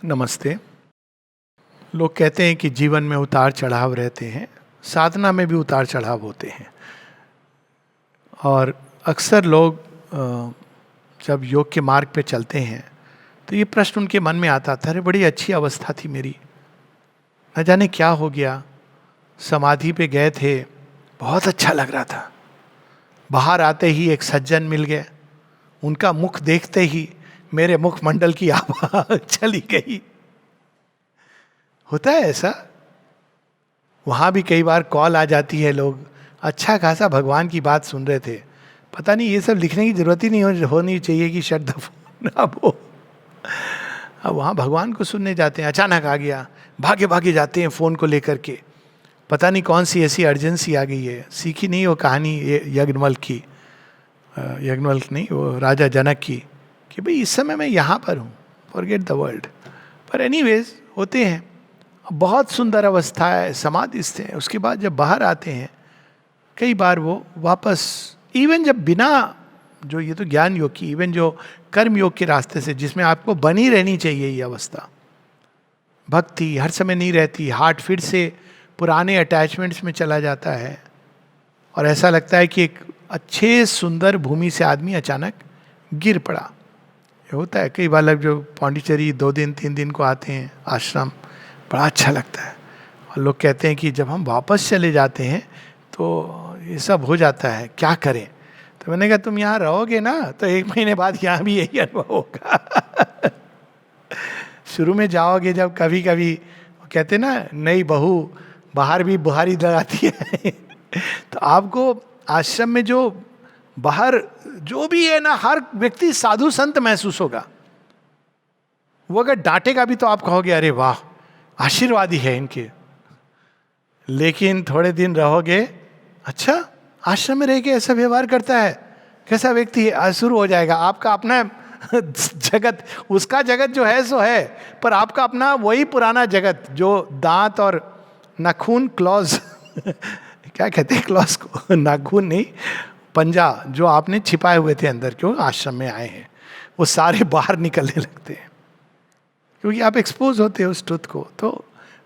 नमस्ते। लोग कहते हैं कि जीवन में उतार चढ़ाव रहते हैं, साधना में भी उतार चढ़ाव होते हैं। और अक्सर लोग जब योग के मार्ग पे चलते हैं तो ये प्रश्न उनके मन में आता था, अरे बड़ी अच्छी अवस्था थी मेरी, न जाने क्या हो गया। समाधि पे गए थे, बहुत अच्छा लग रहा था, बाहर आते ही एक सज्जन मिल गए, उनका मुख देखते ही मेरे मुखमंडल की आभा चली गई। होता है ऐसा। वहां भी कई बार कॉल आ जाती है, लोग अच्छा खासा भगवान की बात सुन रहे थे, पता नहीं ये सब लिखने की जरूरत ही नहीं होनी चाहिए कि शट द फोन अब हो। अब वहां भगवान को सुनने जाते हैं, अचानक आ गया, भागे भागे जाते हैं फोन को लेकर के। पता नहीं कौन सी ऐसी अर्जेंसी आ गई है। सीखी नहीं वो कहानी यज्ञवल्क की, यज्ञवल्क नहीं, वो राजा जनक की, कि भाई इस समय मैं यहाँ पर हूँ, फॉरगेट द वर्ल्ड। पर एनीवेज होते हैं, बहुत सुंदर अवस्था है, समाधिस्थ हैं। उसके बाद जब बाहर आते हैं, कई बार वो वापस, इवन जब बिना, जो ये तो ज्ञान योग की, इवन जो कर्म योग के रास्ते से, जिसमें आपको बनी रहनी चाहिए ये अवस्था, भक्ति हर समय नहीं रहती, हार्ट फिर से पुराने अटैचमेंट्स में चला जाता है और ऐसा लगता है कि एक अच्छे सुंदर भूमि से आदमी अचानक गिर पड़ा। ये होता है। कई बार लोग जो पौंडीचेरी 2 दिन 3 दिन को आते हैं आश्रम, बड़ा अच्छा लगता है, और लोग कहते हैं कि जब हम वापस चले जाते हैं तो ये सब हो जाता है, क्या करें। तो मैंने कहा तुम यहाँ रहोगे ना तो 1 महीने बाद यहाँ भी यही अनुभव होगा। शुरू में जाओगे जब कभी कभी, कहते ना नई बहू बाहर भी बुहारी लगाती है। तो आपको आश्रम में जो बाहर जो भी है ना, हर व्यक्ति साधु संत महसूस होगा। वो अगर डांटेगा भी तो आप कहोगे अरे वाह आशीर्वादी है इनके। लेकिन थोड़े दिन रहोगे, अच्छा आश्रम में रह के ऐसा व्यवहार करता है, कैसा व्यक्ति है, शुरू हो जाएगा आपका अपना जगत। उसका जगत जो है सो है, पर आपका अपना वही पुराना जगत, जो दांत और नाखून, क्लॉज क्या कहते हैं क्लॉज को, नाखून नहीं, पंजा, जो आपने छिपाए हुए थे अंदर, क्यों आश्रम में आए हैं, वो सारे बाहर निकलने लगते हैं, क्योंकि आप एक्सपोज होते हो उस ट्रुथ को। तो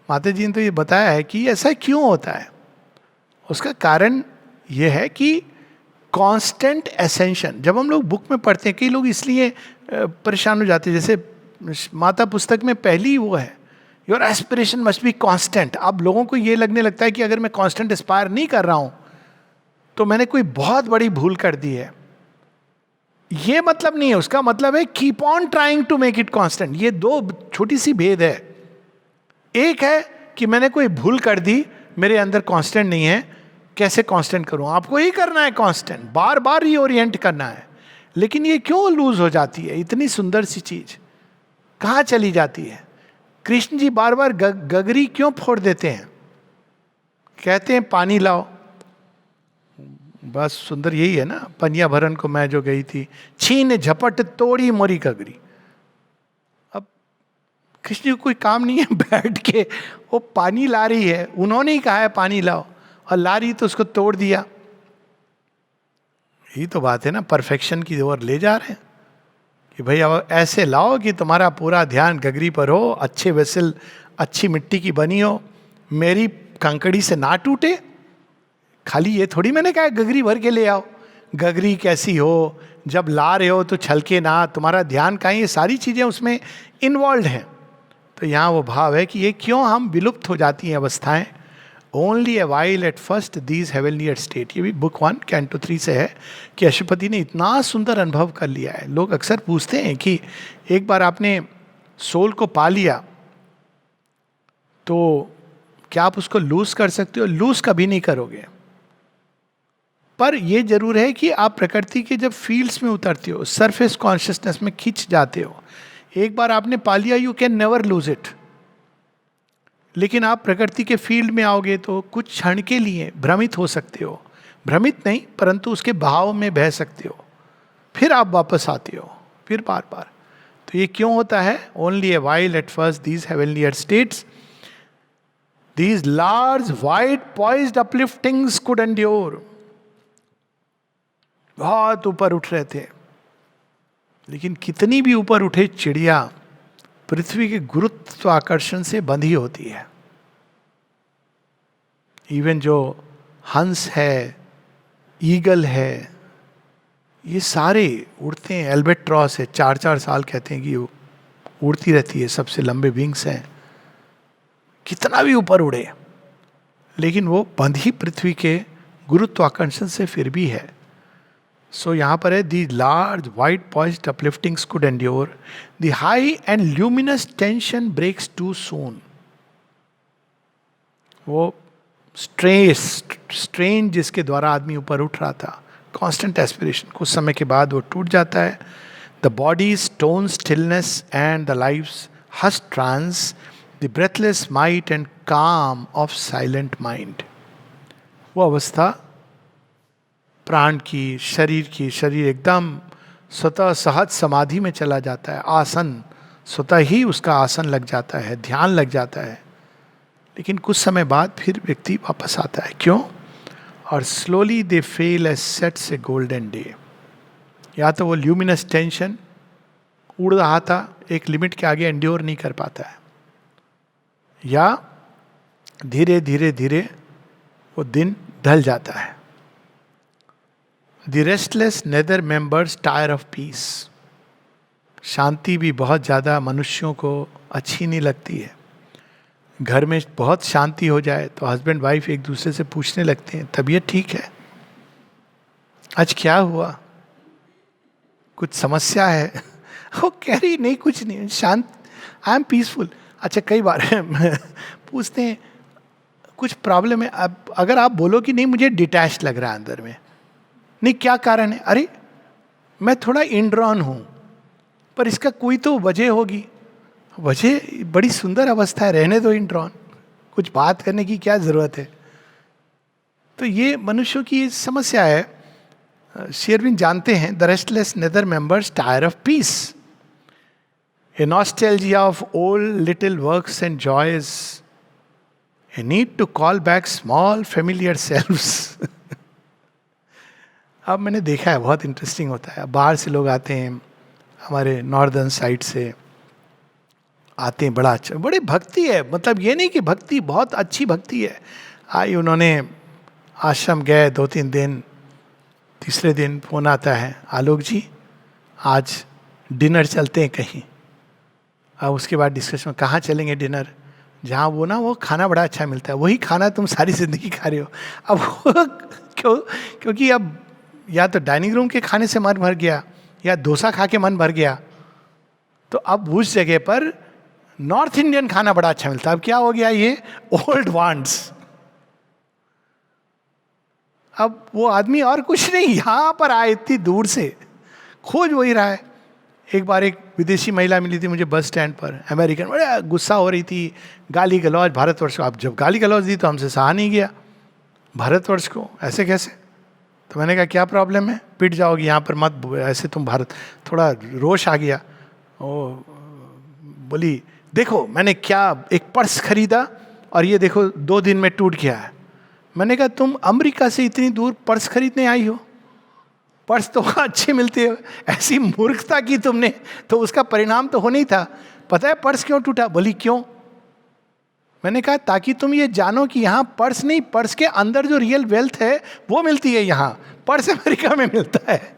माता जी ने तो ये बताया है कि ऐसा क्यों होता है। उसका कारण ये है कि कांस्टेंट एसेंशन, जब हम लोग बुक में पढ़ते हैं, कई लोग इसलिए परेशान हो जाते हैं, जैसे माता पुस्तक में पहली वो है, your aspiration must be constant. अब लोगों को ये लगने लगता है कि अगर मैं कांस्टेंट एस्पायर नहीं कर रहा हूं तो मैंने कोई बहुत बड़ी भूल कर दी है। ये मतलब नहीं है, उसका मतलब है keep on trying to make it constant. ये 2 छोटी सी भेद है। एक है कि मैंने कोई भूल कर दी, मेरे अंदर कांस्टेंट नहीं है, कैसे कांस्टेंट करूं। आपको ही करना है कांस्टेंट, बार बार रीओरिएंट करना है। लेकिन ये क्यों लूज हो जाती है, इतनी सुंदर सी चीज कहां चली जाती है। कृष्ण जी बार बार गगरी क्यों फोड़ देते हैं, कहते हैं पानी लाओ। बस सुंदर यही है ना, पनिया भरन को मैं जो गई थी, छीन झपट तोड़ी मोरी गगरी। अब कृष्ण जी को कोई काम नहीं है, बैठ के वो पानी ला रही है, उन्होंने ही कहा है पानी लाओ, और ला रही तो उसको तोड़ दिया। यही तो बात है ना, परफेक्शन की ओर ले जा रहे हैं कि भाई अब ऐसे लाओ कि तुम्हारा पूरा ध्यान गगरी पर हो, अच्छे वेसल, अच्छी मिट्टी की बनी हो, मेरी कंकड़ी से ना टूटे। खाली ये थोड़ी मैंने कहा गगरी भर के ले आओ, गगरी कैसी हो, जब ला रहे हो तो छलके ना, तुम्हारा ध्यान कहाँ, ये सारी चीजें उसमें इन्वॉल्व हैं। तो यहाँ वो भाव है कि ये क्यों हम विलुप्त हो जाती हैं अवस्थाएं। Only a while at first these heavenly state, ये भी बुक 1 कैंटो 3 से है कि अशुपति ने इतना सुंदर अनुभव कर लिया है। लोग अक्सर पूछते हैं कि एक बार आपने सोल को पा लिया तो क्या आप उसको लूज कर सकते हो? लूज कभी नहीं करोगे, पर यह जरूर है कि आप प्रकृति के जब फील्ड्स में उतरते हो, सरफेस कॉन्शियसनेस में खिंच जाते हो, एक बार आपने पा लिया, you can never lose it. लेकिन आप प्रकृति के फील्ड में आओगे तो कुछ क्षण के लिए भ्रमित हो सकते हो, भ्रमित नहीं परंतु उसके बहाव में बह सकते हो, फिर आप वापस आते हो, फिर बार बार। तो ये क्यों होता है? Only a while at first these heavenly states, these large wide poised upliftings could endure. बहुत ऊपर उठ रहे थे, लेकिन कितनी भी ऊपर उठे चिड़िया पृथ्वी के गुरुत्वाकर्षण से बंधी होती है. इवन जो हंस है, ईगल है, ये सारे उड़ते हैं. एल्बेट्रॉस है, 4-4 साल कहते हैं कि वो उड़ती रहती है, सबसे लंबे विंग्स हैं, कितना भी ऊपर उड़े, लेकिन वो बंधी पृथ्वी के गुरुत्वाकर्षण से फिर भी है. सो यहाँ पर है, the large wide poised upliftings could endure, the high and luminous tension breaks too soon. वो स्ट्रेन जिसके द्वारा आदमी ऊपर उठ रहा था, कांस्टेंट एस्पिरेशन, कुछ समय के बाद वो टूट जाता है. The body stone stillness and the life's hush trance, the breathless might and calm of silent mind. वो अवस्था प्राण की, शरीर एकदम स्वतः सहज समाधि में चला जाता है. आसन स्वतः ही उसका आसन लग जाता है, ध्यान लग जाता है. लेकिन कुछ समय बाद फिर व्यक्ति वापस आता है. क्यों? और slowly they fail as sets a golden day. या तो वो ल्यूमिनस टेंशन उड़ रहा था, एक लिमिट के आगे एंड्योर नहीं कर पाता है, या धीरे धीरे धीरे वो दिन ढल जाता है. The restless nether members tire of peace. शांति भी बहुत ज़्यादा मनुष्यों को अच्छी नहीं लगती है. घर में बहुत शांति हो जाए तो हस्बैंड वाइफ एक दूसरे से पूछने लगते हैं, तबीयत ठीक है, आज क्या हुआ, कुछ समस्या है? वो कह रही नहीं, कुछ नहीं, शांत, आई एम पीसफुल. अच्छा, कई बार पूछते हैं कुछ प्रॉब्लम है, अब अगर आप बोलो कि नहीं मुझे डिटैच लग रहा है अंदर में, नहीं क्या कारण है, अरे मैं थोड़ा इंड्रॉन हूं, पर इसका कोई तो वजह होगी. वजह बड़ी सुंदर अवस्था है, रहने दो इंड्रॉन, कुछ बात करने की क्या जरूरत है. तो ये मनुष्यों की समस्या है. शेरविन जानते हैं, the restless nether members tire of peace, a nostalgia of old little works and joys, a need to call back small familiar selves. अब मैंने देखा है, बहुत इंटरेस्टिंग होता है. बाहर से लोग आते हैं, हमारे नॉर्दर्न साइड से आते हैं, बड़ा अच्छा, बड़ी भक्ति है. मतलब ये नहीं कि भक्ति बहुत अच्छी भक्ति है. आई, उन्होंने आश्रम गए 2-3 दिन, तीसरे दिन फोन आता है, आलोक जी आज डिनर चलते हैं कहीं. अब उसके बाद डिस्कशन, कहाँ चलेंगे डिनर? जहाँ वो खाना बड़ा अच्छा मिलता है, वही खाना तुम सारी जिंदगी खा रहे हो. अब क्योंकि अब या तो डाइनिंग रूम के खाने से मन भर गया, या डोसा खा के मन भर गया, तो अब उस जगह पर नॉर्थ इंडियन खाना बड़ा अच्छा मिलता है. अब क्या हो गया, ये ओल्ड वांट्स. अब वो आदमी और कुछ नहीं, यहां पर आए इतनी दूर से, खोज वही रहा है. एक बार एक विदेशी महिला मिली थी मुझे बस स्टैंड पर, अमेरिकन, बड़ा गुस्सा हो रही थी, गाली गलौज भारतवर्ष को. अब जब गाली गलौज दी तो हमसे सहा नहीं गया, भारतवर्ष को ऐसे कैसे. तो मैंने कहा क्या प्रॉब्लम है, पिट जाओगी यहाँ पर, मत ऐसे तुम भारत. थोड़ा रोष आ गया. ओ बोली, देखो मैंने क्या एक पर्स खरीदा और ये देखो 2 दिन में टूट गया है. मैंने कहा तुम अमेरिका से इतनी दूर पर्स खरीदने आई हो, पर्स तो वहाँ अच्छे मिलते हो, ऐसी मूर्खता की तुमने, तो उसका परिणाम तो होना ही था. पता है पर्स क्यों टूटा? बोली क्यों? मैंने कहा ताकि तुम ये जानो कि यहाँ पर्स नहीं, पर्स के अंदर जो रियल वेल्थ है वो मिलती है यहाँ. पर्स अमेरिका में मिलता है,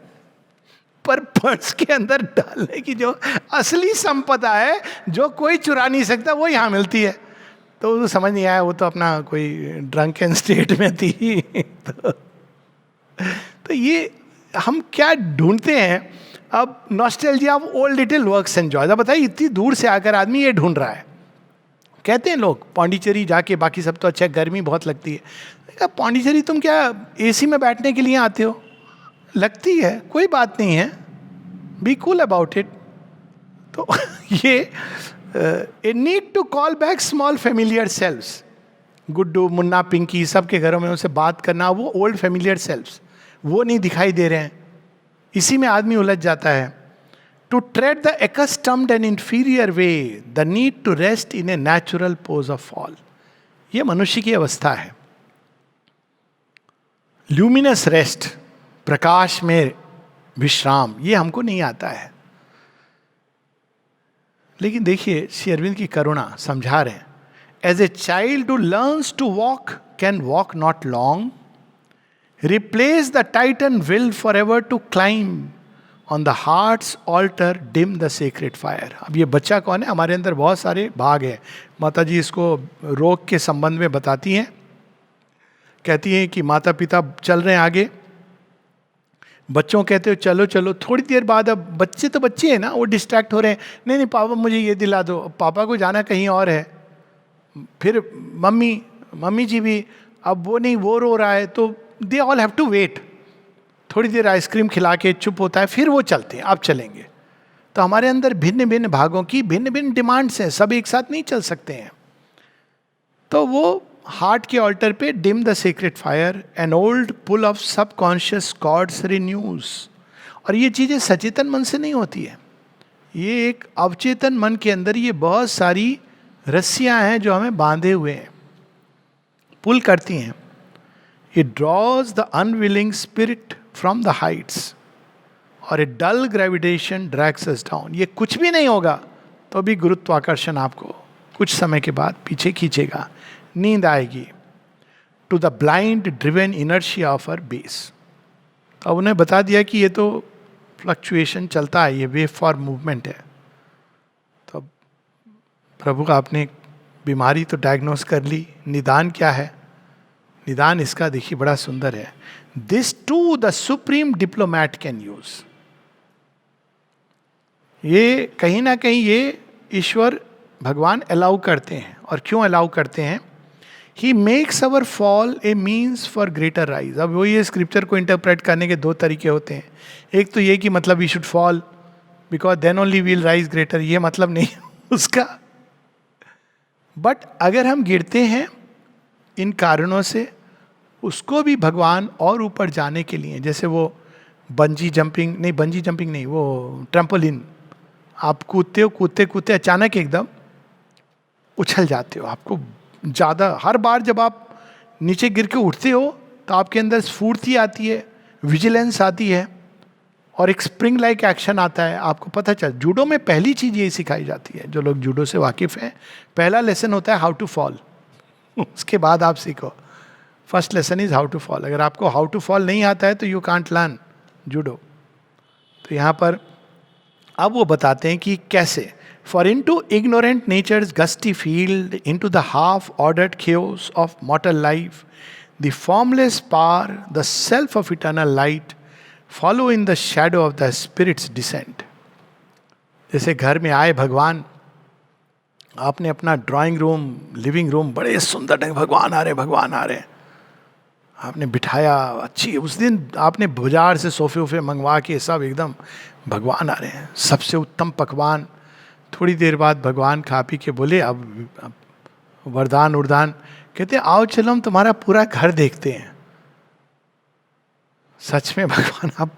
पर पर्स के अंदर डालने की जो असली संपदा है, जो कोई चुरा नहीं सकता, वो यहाँ मिलती है. तो समझ नहीं आया, वो तो अपना कोई ड्रंकन स्टेट में थी. तो ये हम क्या ढूंढते हैं अब, nostalgia of old little works and joys. बताइए इतनी दूर से आकर आदमी ये ढूंढ रहा है. कहते हैं लोग पौंडीचेरी जाके, बाकी सब तो अच्छा, गर्मी बहुत लगती है. पौंडीचेरी तुम क्या एसी में बैठने के लिए आते हो? लगती है, कोई बात नहीं है, बी कूल अबाउट इट. तो ये a need to call back small familiar selves. Guddu, Munna, Pinky, सबके घरों में उनसे बात करना, वो ओल्ड फेमिलियर सेल्व्स वो नहीं दिखाई दे रहे हैं. इसी में आदमी उलझ जाता है. To tread the accustomed and inferior way, the need to rest in a natural pose of fall. ये मनुष्य की अवस्था है. ल्यूमिनस रेस्ट, प्रकाश में विश्राम, ये हमको नहीं आता है. लेकिन देखिए श्री अरविंद की करुणा समझा रहे हैं. As a child who learns to walk can walk not long. Replace the titan will forever to climb. On the heart's altar dim the sacred fire. अब ये बच्चा कौन है? हमारे अंदर बहुत सारे भाग हैं. माता जी इसको रोग के संबंध में बताती हैं. कहती हैं कि माता पिता चल रहे हैं आगे, बच्चों कहते हो चलो चलो, थोड़ी देर बाद अब बच्चे तो बच्चे हैं ना, वो डिस्ट्रैक्ट हो रहे हैं. नहीं नहीं पापा मुझे ये दिला दो, पापा को जाना कहीं और है. फिर मम्मी जी भी, अब वो नहीं, वो रो रहा है, तो they all have to wait. थोड़ी देर आइसक्रीम खिला के चुप होता है, फिर वो चलते हैं, अब चलेंगे. तो हमारे अंदर भिन्न भिन्न भागों की भिन्न भिन्न डिमांड्स हैं, सब एक साथ नहीं चल सकते हैं. तो वो हार्ट के ऑल्टर पे dim the secret fire, an old pull of subconscious cords renews. और ये चीज़ें सचेतन मन से नहीं होती है, ये एक अवचेतन मन के अंदर ये बहुत सारी रस्सियां हैं जो हमें बांधे हुए हैं, पुल करती हैं. It drawers the unwilling spirit from the Heights, और ए डल ग्रेविटेशन ड्रैग्स अस डाउन. ये कुछ भी नहीं होगा तो भी गुरुत्वाकर्षण आपको कुछ समय के बाद पीछे खींचेगा, नींद आएगी. To the blind driven inertia of our base. अब उन्हें बता दिया कि ये तो फ्लक्चुएशन चलता है, ये वेव फॉर मूवमेंट है. तो अब प्रभु का आपने बीमारी तो डायग्नोस कर ली, निदान क्या है? निदान इसका देखिए बड़ा सुंदर है. This too the supreme diplomat can use. ये कहीं ना कहीं ये ईश्वर भगवान अलाउ करते हैं. और क्यों अलाउ करते हैं? He makes our fall A means for greater rise. अब वो ये स्क्रिप्चर को इंटरप्रेट करने के दो तरीके होते हैं. एक तो ये कि मतलब we should fall because then only we'll rise greater, ये मतलब नहीं उसका. बट अगर हम गिरते हैं इन कारणों से, उसको भी भगवान और ऊपर जाने के लिए, जैसे वो बंजी जंपिंग नहीं, वो ट्रम्पोलिन, आप कूदते हो, कूदते कूदते अचानक एकदम उछल जाते हो. आपको ज़्यादा, हर बार जब आप नीचे गिर के उठते हो तो आपके अंदर स्फूर्ति आती है, विजिलेंस आती है, और एक स्प्रिंग लाइक एक्शन आता है. आपको पता चल, जूडो में पहली चीज़ यही सिखाई जाती है. जो लोग जूडो से वाकिफ़ हैं, पहला लेसन होता है हाउ टू फॉल. उसके बाद आप सीखो. First lesson is how to fall. अगर आपको हाउ टू फॉल नहीं आता है तो यू कांट लर्न जूडो. तो यहाँ पर अब वो बताते हैं कि कैसे. For into ignorant nature's gusty field, into the half ordered chaos of mortal life, the formless power, the self of eternal light, follow in the shadow of the spirit's descent. जैसे घर में आए भगवान, आपने अपना drawing room, living room बड़े सुंदर ढंग, भगवान आ रहे हैं, आपने बिठाया अच्छी. उस दिन आपने बाजार से सोफे वोफे मंगवा के सब एकदम भगवान आ रहे हैं, सबसे उत्तम पकवान. थोड़ी देर बाद भगवान खा पी के बोले अब वरदान उर्दान, कहते आओ चलो हम तुम्हारा पूरा घर देखते हैं. सच में भगवान, आप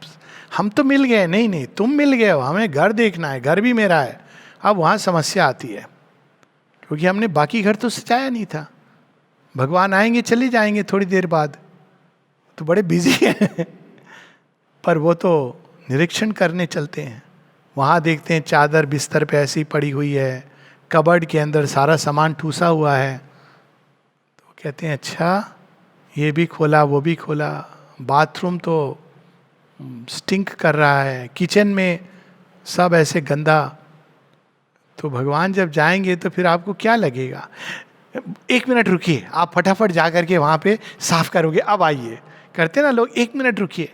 हम तो मिल गए. नहीं तुम मिल गए हो, हमें घर देखना है, घर भी मेरा है. अब वहाँ समस्या आती है क्योंकि हमने बाकी घर तो सजाया नहीं था. भगवान आएंगे चले जाएंगे थोड़ी देर बाद, तो बड़े बिजी हैं पर वो तो निरीक्षण करने चलते हैं. वहाँ देखते हैं चादर बिस्तर पे ऐसी पड़ी हुई है, कबर्ड के अंदर सारा सामान ठूसा हुआ है. तो कहते हैं अच्छा, ये भी खोला वो भी खोला, बाथरूम तो स्टिंक कर रहा है, किचन में सब ऐसे गंदा. तो भगवान जब जाएंगे तो फिर आपको क्या लगेगा? 1 मिनट रुकिए, आप फटाफट जा करके वहाँ पे साफ करोगे, अब आइए. करते ना लोग, 1 मिनट रुकिए.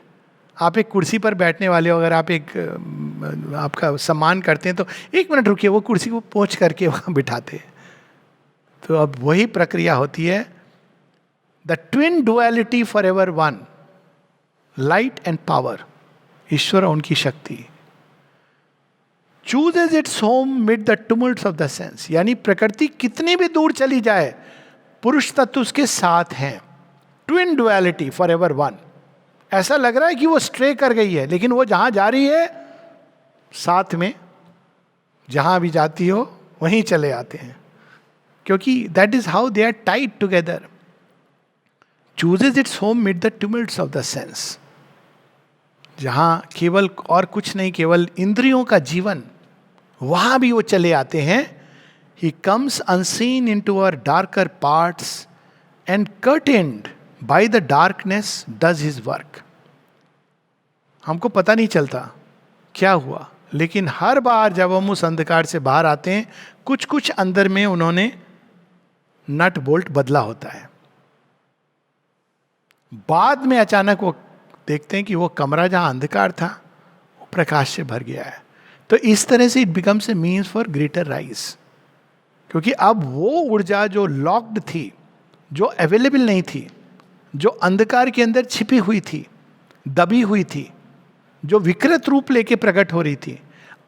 आप एक कुर्सी पर बैठने वाले हो, अगर आप आपका सम्मान करते हैं तो 1 मिनट रुकिए, वो कुर्सी को पोंछ करके वहाँ बिठाते हैं. तो अब वही प्रक्रिया होती है. The twin duality forever one, light and power, ईश्वर और उनकी शक्ति. Chooses its home mid the tumults of the sense, यानी प्रकृति कितनी भी दूर चली जाए, पुरुष तत्व उसके साथ हैं. Twin duality forever one. ऐसा लग रहा है कि वो स्ट्रे कर गई है, लेकिन वो जहां जा रही है साथ में, जहां भी जाती हो वहीं चले आते हैं, क्योंकि that is how they are tied together. Chooses its home mid the tumults of the sense, जहां केवल और कुछ नहीं, केवल इंद्रियों का जीवन वहां भी वो चले आते हैं. He comes unseen into our darker parts and curtained by the darkness does his work. हमको पता नहीं चलता क्या हुआ, लेकिन हर बार जब हम उस अंधकार से बाहर आते हैं, कुछ कुछ अंदर में उन्होंने नट बोल्ट बदला होता है. बाद में अचानक वो देखते हैं कि वो कमरा जहां अंधकार था वो प्रकाश से भर गया है. तो इस तरह से it becomes a means for greater rise. क्योंकि अब वो ऊर्जा जो लॉक्ड थी, जो अवेलेबल नहीं थी, जो अंधकार के अंदर छिपी हुई थी, दबी हुई थी, जो विकृत रूप लेके प्रकट हो रही थी,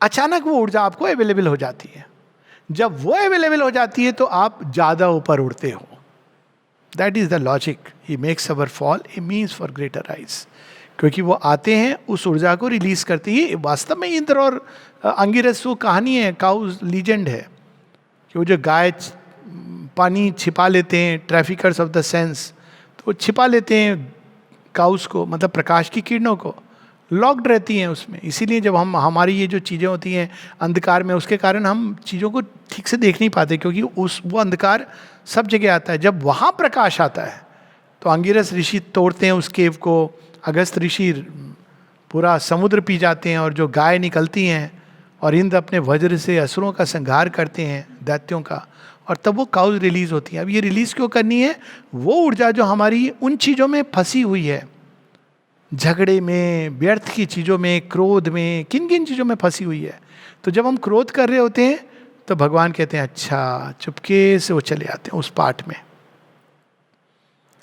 अचानक वो ऊर्जा आपको अवेलेबल हो जाती है. जब वो अवेलेबल हो जाती है तो आप ज्यादा ऊपर उड़ते हो. That is the logic. He makes our fall A means for greater rise. क्योंकि वो आते हैं, उस ऊर्जा को रिलीज करते ही. वास्तव में इंद्र और अंगिरस वो कहानी है, काउज लीजेंड है कि वो जो गाय पानी छिपा लेते हैं, ट्रैफिकर्स ऑफ द सेंस, तो वो छिपा लेते हैं काउस को, मतलब प्रकाश की किरणों को, लॉक्ड रहती हैं उसमें. इसीलिए जब हम हमारी ये जो चीज़ें होती हैं अंधकार में, उसके कारण हम चीज़ों को ठीक से देख नहीं पाते, क्योंकि वो अंधकार सब जगह आता है. जब वहाँ प्रकाश आता है तो अंगिरस ऋषि तोड़ते हैं उस केव को, अगस्त ऋषि पूरा समुद्र पी जाते हैं, और जो गाय निकलती हैं, और इंद्र अपने वज्र से असुरों का संहार करते हैं, दैत्यों का, और तब वो काउज रिलीज होती है. अब ये रिलीज क्यों करनी है? वो ऊर्जा जो हमारी उन चीज़ों में फंसी हुई है, झगड़े में, व्यर्थ की चीज़ों में, क्रोध में, किन किन चीज़ों में फंसी हुई है. तो जब हम क्रोध कर रहे होते हैं तो भगवान कहते हैं अच्छा, चुपके से वो चले आते हैं उस पार्ट में.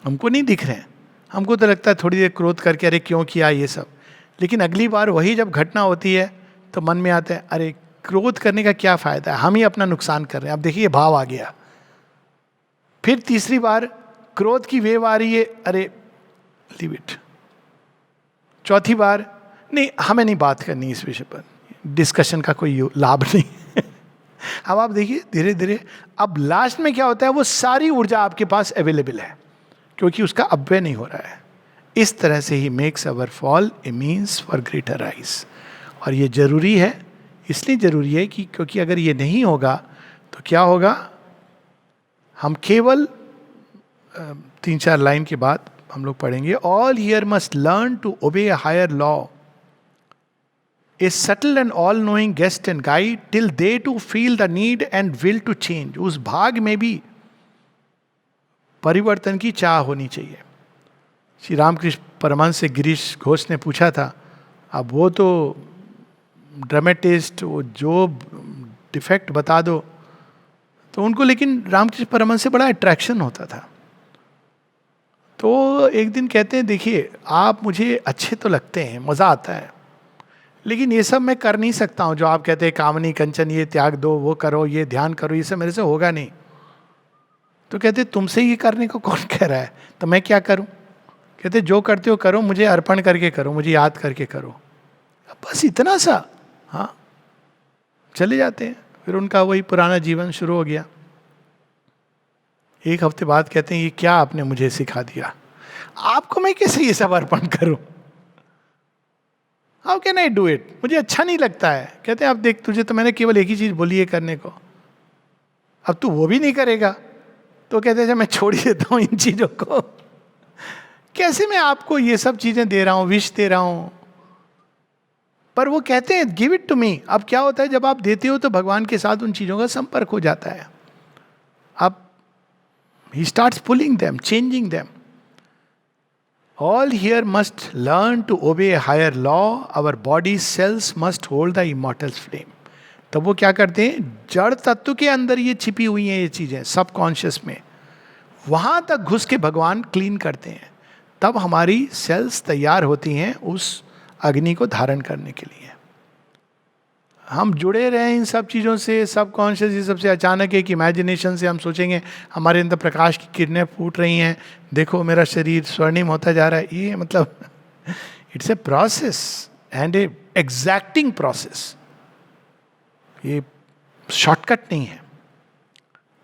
हमको नहीं दिख रहे हैं, हमको तो लगता है थोड़ी देर क्रोध करके अरे क्यों किया ये सब, लेकिन अगली बार वही जब घटना होती है तो मन में आता है अरे क्रोध करने का क्या फायदा है, हम ही अपना नुकसान कर रहे हैं. अब देखिए भाव आ गया. फिर तीसरी बार क्रोध की वेव आ रही है, अरे लीव इट. चौथी बार नहीं, हमें नहीं बात करनी इस विषय पर, डिस्कशन का कोई लाभ नहीं. अब आप देखिए धीरे धीरे अब लास्ट में क्या होता है, वो सारी ऊर्जा आपके पास अवेलेबल है क्योंकि उसका अपव्यय नहीं हो रहा है. इस तरह से he makes our fall A means for greater rise. और ये जरूरी है, इसलिए जरूरी है कि क्योंकि अगर ये नहीं होगा तो क्या होगा, हम केवल 3-4 लाइन के बाद हम लोग पढ़ेंगे. All here must learn to obey a higher law, a subtle and all knowing guest and guide, till they too feel the need and will to change. उस भाग में भी परिवर्तन की चाह होनी चाहिए. श्री रामकृष्ण परमहंस से गिरीश घोष ने पूछा था, अब वो तो ड्रामेटिस्ट, वो जो डिफेक्ट बता दो, तो उनको लेकिन रामकृष्ण परमहंस से बड़ा अट्रैक्शन होता था. तो एक दिन कहते हैं देखिए आप मुझे अच्छे तो लगते हैं, मज़ा आता है, लेकिन ये सब मैं कर नहीं सकता हूँ जो आप कहते हैं कामनी कंचन ये त्याग दो, वो करो, ये ध्यान करो, ये सब मेरे से होगा नहीं. तो कहते तुमसे ये करने को कौन कह रहा है, तो मैं क्या करूँ. कहते जो करते हो करो, मुझे अर्पण करके करो, मुझे याद करके करो, बस इतना सा. हाँ, चले जाते हैं. फिर उनका वही पुराना जीवन शुरू हो गया. एक हफ्ते बाद कहते हैं ये क्या आपने मुझे सिखा दिया, आपको मैं कैसे ये सब अर्पण करूं, how can I do it, मुझे अच्छा नहीं लगता है. कहते हैं अब देख, तुझे तो मैंने केवल एक ही चीज बोली है करने को, अब तू वो भी नहीं करेगा. तो कहते हैं मैं छोड़ ही देता हूं इन चीजों को. कैसे मैं आपको ये सब चीजें दे रहा हूं, विष दे रहा हूं. पर वो कहते हैं गिव इट टू मी. अब क्या होता है, जब आप देते हो तो भगवान के साथ उन चीजों का संपर्क हो जाता है. आप he starts pulling them, changing them. All here must learn to obey a higher law. Our body's cells must hold the immortal flame. तब वो क्या करते हैं, जड़ तत्व के अंदर ये छिपी हुई हैं ये चीजें, सबकॉन्शियस में, वहां तक घुस के भगवान क्लीन करते हैं. तब हमारी सेल्स तैयार होती हैं उस अग्नि को धारण करने के लिए. हम जुड़े रहे इन सब चीज़ों से, सबकॉन्शियस, ये सबसे अचानक एक इमेजिनेशन से हम सोचेंगे हमारे अंदर प्रकाश की किरणें फूट रही हैं, देखो मेरा शरीर स्वर्णिम होता जा रहा है. ये मतलब it's a process and a exacting process, ये शॉर्टकट नहीं है.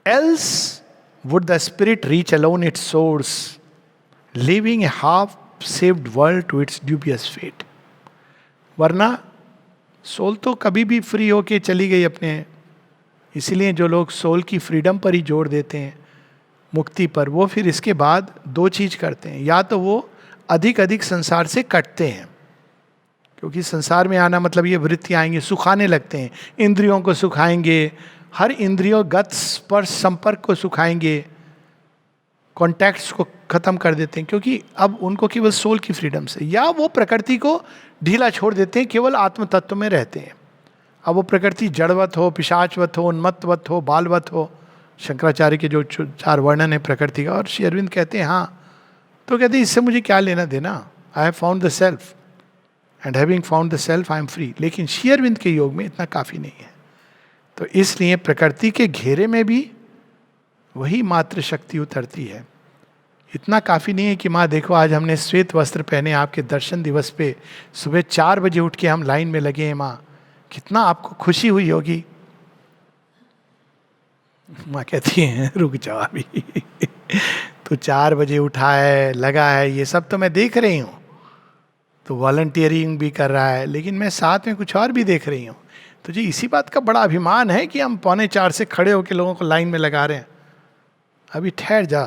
Else would the spirit reach alone its source, living a half saved world to its dubious fate. वरना सोल तो कभी भी फ्री होके चली गई अपने, इसीलिए जो लोग सोल की फ्रीडम पर ही जोर देते हैं, मुक्ति पर, वो फिर इसके बाद दो चीज करते हैं, या तो वो अधिक अधिक संसार से कटते हैं, क्योंकि संसार में आना मतलब ये वृत्तियां आएंगे, सुखाने लगते हैं, इंद्रियों को सुखाएंगे, हर इंद्रियों गत स्पर्श संपर्क को सुखाएंगे, कॉन्टैक्ट्स को खत्म कर देते हैं, क्योंकि अब उनको केवल सोल की फ्रीडम से, या वो प्रकृति को ढीला छोड़ देते हैं, केवल आत्म तत्व में रहते हैं। अब वो प्रकृति जड़वत हो, पिशाचवत हो, उन्मत्तवत हो, बालवत हो, शंकराचार्य के जो चार वर्णन है प्रकृति का, और श्री अरविंद कहते हैं हाँ, तो कहते हैं इससे मुझे क्या लेना देना, I have found the self and having found the self I am free. लेकिन श्री अरविंद के योग में इतना काफी नहीं है। तो इसलिए प्रकृति के घेरे में भी वही मात्र शक्ति उतरती है। इतना काफी नहीं है कि माँ देखो आज हमने श्वेत वस्त्र पहने, आपके दर्शन दिवस पे सुबह 4 बजे उठ के हम लाइन में लगे हैं माँ, कितना आपको खुशी हुई होगी। माँ कहती है रुक जाओ अभी तो 4 बजे उठा है, लगा है, ये सब तो मैं देख रही हूँ, तो वॉलंटियरिंग भी कर रहा है, लेकिन मैं साथ में कुछ और भी देख रही हूँ। तुझे इसी बात का बड़ा अभिमान है कि हम 3:45 से खड़े होकर लोगों को लाइन में लगा रहे हैं। अभी ठहर जा,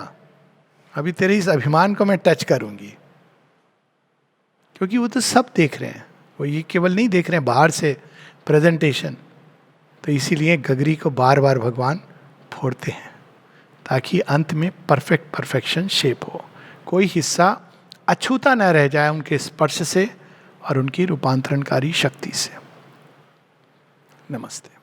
अभी तेरे इस अभिमान को मैं टच करूंगी, क्योंकि वो तो सब देख रहे हैं, वो ये केवल नहीं देख रहे हैं बाहर से प्रेजेंटेशन। तो इसीलिए गगरी को बार बार भगवान फोड़ते हैं, ताकि अंत में परफेक्शन शेप हो, कोई हिस्सा अछूता न रह जाए उनके स्पर्श से और उनकी रूपांतरणकारी शक्ति से। नमस्ते।